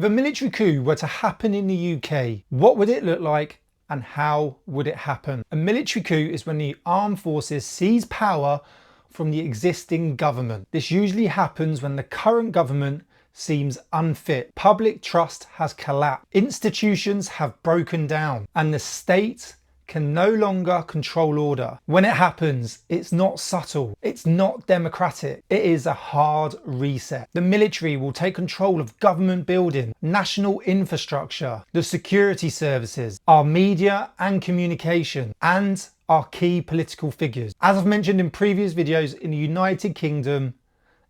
If a military coup were to happen in the UK, what would it look like and how would it happen? A military coup is when the armed forces seize power from the existing government. This usually happens when the current government seems unfit. Public trust has collapsed. Institutions have broken down and the state can no longer control order. When it happens, it's not subtle, it's not democratic, it is a hard reset. The military will take control of government building, national infrastructure, the security services, our media and communication, and our key political figures. As I've mentioned in previous videos, in the United Kingdom,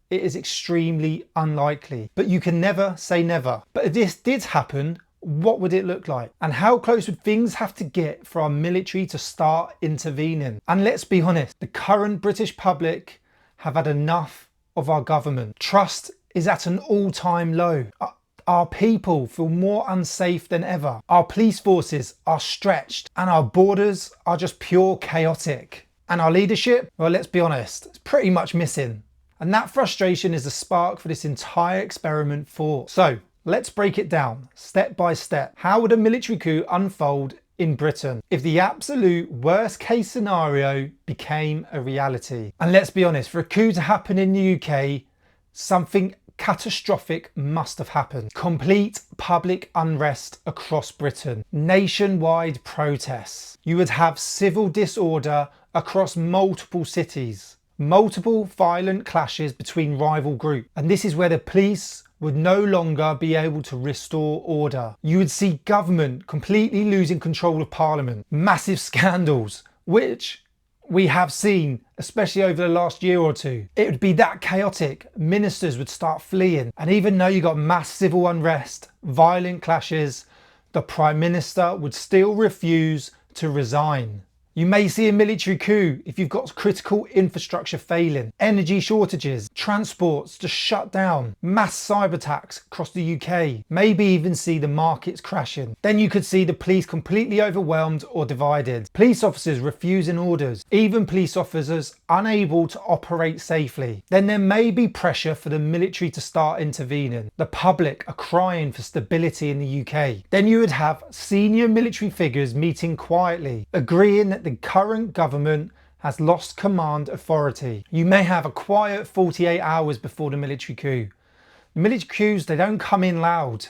it is extremely unlikely, but you can never say never. But if this did happen, what would it look like? And how close would things have to get for our military to start intervening? And let's be honest, the current British public have had enough of our government. Trust is at an all-time low. Our people feel more unsafe than ever. Our police forces are stretched and our borders are just pure chaotic. And our leadership, well, let's be honest, it's pretty much missing. And that frustration is the spark for this entire experiment for. So let's break it down step by step. How would a military coup unfold in Britain if the absolute worst case scenario became a reality? And let's be honest, for a coup to happen in the UK, something catastrophic must have happened. Complete public unrest across Britain, nationwide protests. You would have civil disorder across multiple cities, multiple violent clashes between rival groups. And this is where the police would no longer be able to restore order. You would see government completely losing control of Parliament. Massive scandals, which we have seen, especially over the last year or two. It would be that chaotic. Ministers would start fleeing. And even though you got mass civil unrest, violent clashes, the Prime Minister would still refuse to resign. You may see a military coup if you've got critical infrastructure failing, energy shortages, transports just shut down, mass cyber attacks across the UK, maybe even see the markets crashing. Then you could see the police completely overwhelmed or divided, police officers refusing orders, even police officers unable to operate safely. Then there may be pressure for the military to start intervening. The public are crying for stability in the UK. Then you would have senior military figures meeting quietly, agreeing that the current government has lost command authority. You may have a quiet 48 hours before the military coup. The military coups, they don't come in loud.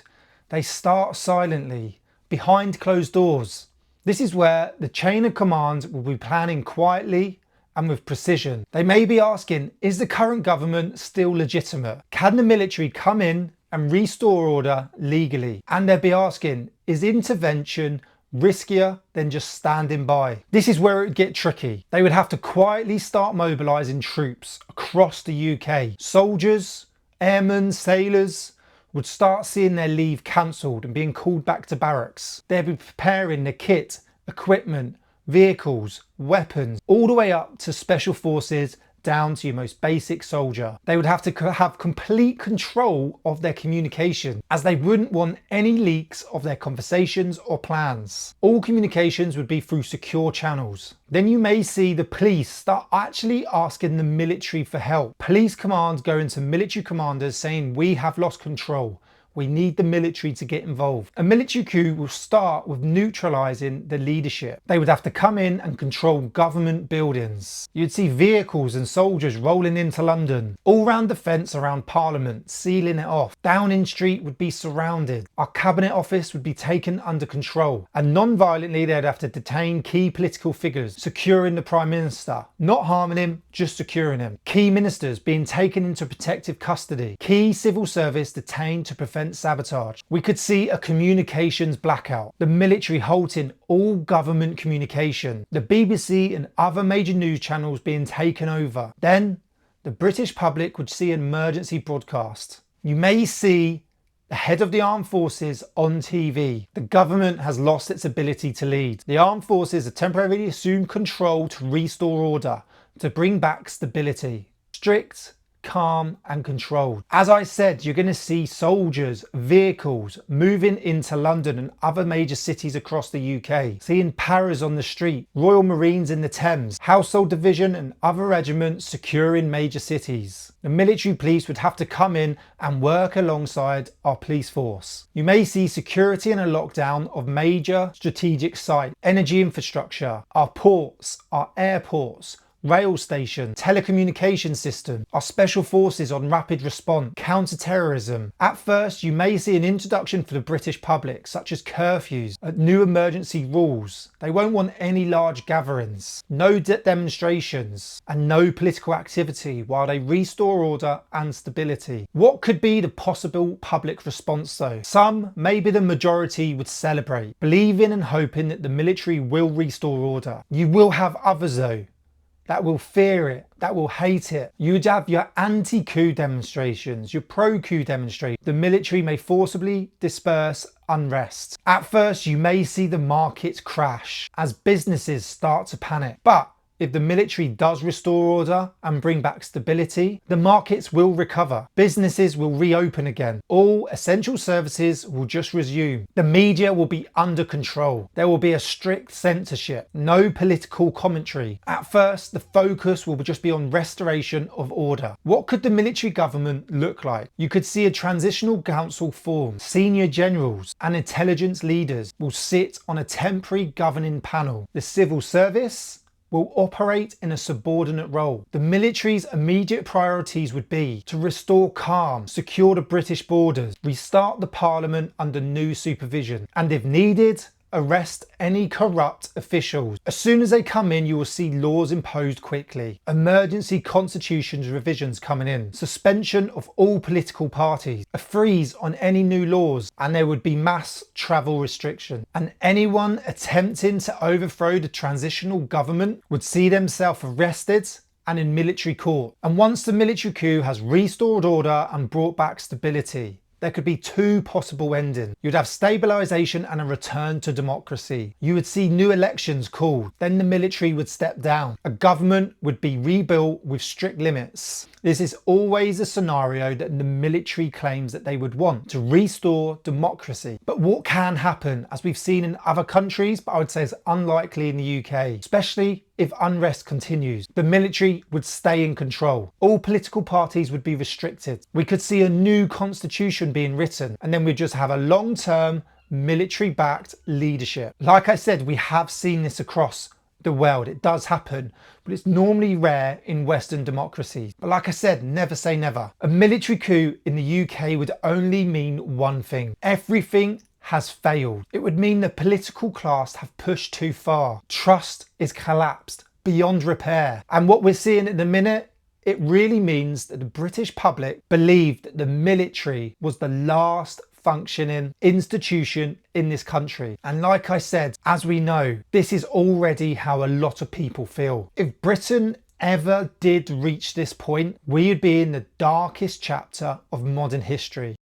They start silently, behind closed doors. This is where the chain of command will be planning quietly and with precision. They may be asking, is the current government still legitimate? Can the military come in and restore order legally? And they'll be asking, is intervention riskier than just standing by? This is where it would get tricky. They would have to quietly start mobilising troops across the UK. Soldiers, airmen, sailors would start seeing their leave cancelled and being called back to barracks. They'd be preparing the kit, equipment, vehicles, weapons, all the way up to special forces, down to your most basic soldier. They would have to have complete control of their communication, as they wouldn't want any leaks of their conversations or plans. All communications would be through secure channels. Then you may see the police start actually asking the military for help. Police commands going to military commanders saying, we have lost control. We need the military to get involved. A military coup will start with neutralising the leadership. They would have to come in and control government buildings. You'd see vehicles and soldiers rolling into London, all round the fence around Parliament, sealing it off. Downing Street would be surrounded. Our Cabinet Office would be taken under control. And non-violently, they'd have to detain key political figures, securing the Prime Minister. Not harming him, just securing him. Key ministers being taken into protective custody. Key civil service detained to prevent sabotage. We could see a communications blackout, the military halting all government communication, the BBC and other major news channels being taken over. Then the British public would see an emergency broadcast. You may see the head of the armed forces on TV. The government has lost its ability to lead. The armed forces have temporarily assumed control to restore order, to bring back stability. Strict calm and controlled. As I said, you're going to see soldiers, vehicles moving into London and other major cities across the UK, seeing paras on the street, Royal Marines in the Thames, Household Division and other regiments securing major cities. The military police would have to come in and work alongside our police force. You may see security and a lockdown of major strategic sites, energy infrastructure, our ports, our airports, rail station, telecommunication system, our special forces on rapid response, counter-terrorism. At first, you may see an introduction for the British public, such as curfews, new emergency rules. They won't want any large gatherings, no demonstrations, and no political activity while they restore order and stability. What could be the possible public response though? Some, maybe the majority, would celebrate, believing and hoping that the military will restore order. You will have others though, that will fear it, that will hate it. You'd have your anti-coup demonstrations, your pro-coup demonstrations. The military may forcibly disperse unrest. At first, you may see the markets crash as businesses start to panic. But if the military does restore order and bring back stability, the markets will recover. Businesses will reopen again. All essential services will just resume. The media will be under control. There will be a strict censorship, no political commentary. At first, the focus will just be on restoration of order. What could the military government look like? You could see a transitional council formed. Senior generals and intelligence leaders will sit on a temporary governing panel. The civil service will operate in a subordinate role. The military's immediate priorities would be to restore calm, secure the British borders, restart the parliament under new supervision, and if needed, arrest any corrupt officials. As soon as they come in, you will see laws imposed quickly. Emergency constitutions revisions coming in. Suspension of all political parties. A freeze on any new laws. And there would be mass travel restriction. And anyone attempting to overthrow the transitional government would see themselves arrested and in military court. And once the military coup has restored order and brought back stability, there could be two possible endings. You'd have stabilisation and a return to democracy. You would see new elections called. Then the military would step down. A government would be rebuilt with strict limits. This is always a scenario that the military claims that they would want to restore democracy. But what can happen, as we've seen in other countries, but I would say is unlikely in the UK, especially if unrest continues, the military would stay in control. All political parties would be restricted. We could see a new constitution being written, and then we'd just have a long-term military-backed leadership. Like I said, we have seen this across the world. It does happen, but it's normally rare in Western democracies. But like I said, never say never. A military coup in the UK would only mean one thing. Everything has failed. It would mean the political class have pushed too far. Trust is collapsed beyond repair. And what we're seeing at the minute, it really means that the British public believed that the military was the last functioning institution in this country. And like I said, as we know, this is already how a lot of people feel. If Britain ever did reach this point, we would be in the darkest chapter of modern history.